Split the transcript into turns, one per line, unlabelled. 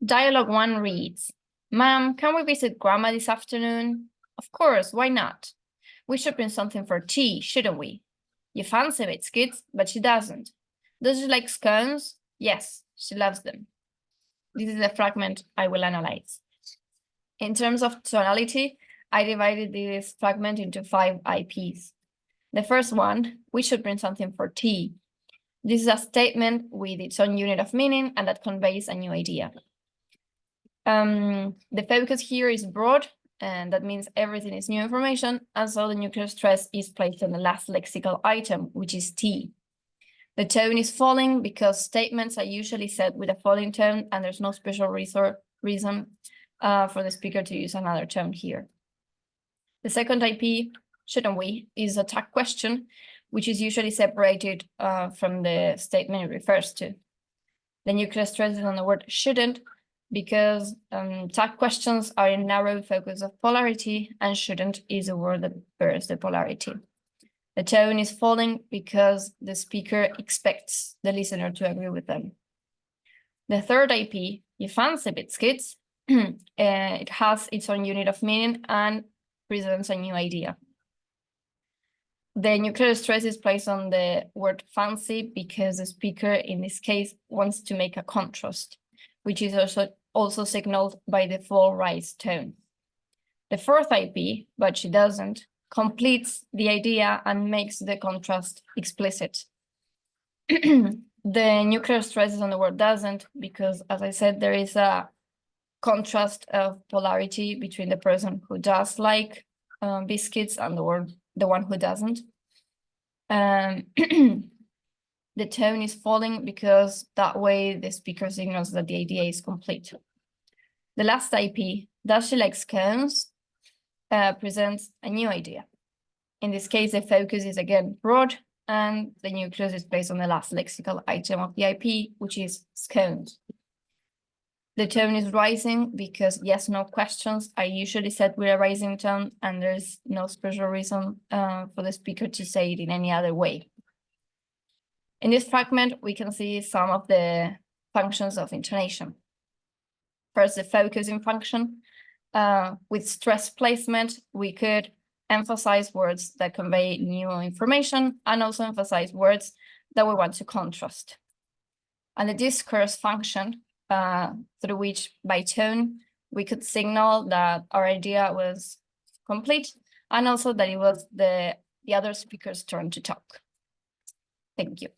Dialogue 1 reads, Ma'am, can we visit Grandma this afternoon? Of course, why not? We should bring something for tea, shouldn't we? You fancy biscuits, but she doesn't. Does she like scones? Yes, she loves them. This is the fragment I will analyze. In terms of tonality, I divided this fragment into 5 IPs. The first one, we should bring something for tea. This is a statement with its own unit of meaning and that conveys a new idea. The focus here is broad, and that means everything is new information, and so the nuclear stress is placed on the last lexical item, which is tea. The tone is falling because statements are usually said with a falling tone, and there's no special reason for the speaker to use another tone here. The second IP, shouldn't we, is a tag question, which is usually separated from the statement it refers to. The nuclear stress is on the word shouldn't, because tag questions are a narrow focus of polarity, and shouldn't is a word that bears the polarity. The tone is falling because the speaker expects the listener to agree with them. The third IP, you fancy biscuits, it has its own unit of meaning and presents a new idea. The nuclear stress is placed on the word fancy because the speaker, in this case, wants to make a contrast, which is also signaled by the full rise tone. The fourth IP, but she doesn't, completes the idea and makes the contrast explicit. The nuclear stress is on the word doesn't because, as I said, there is a contrast of polarity between the person who does like biscuits and the one who doesn't. The tone is falling because that way the speaker signals that the idea is complete. The last IP, does she like scones, presents a new idea. In this case, the focus is again broad, and the nucleus is placed on the last lexical item of the IP, which is scones. The tone is rising because yes/no questions are usually said with a rising tone, and there's no special reason for the speaker to say it in any other way. In this fragment, we can see some of the functions of intonation. First, the focusing function. With stress placement, we could emphasize words that convey new information and also emphasize words that we want to contrast. And the discourse function, through which by tone, we could signal that our idea was complete and also that it was the other speaker's turn to talk. Thank you.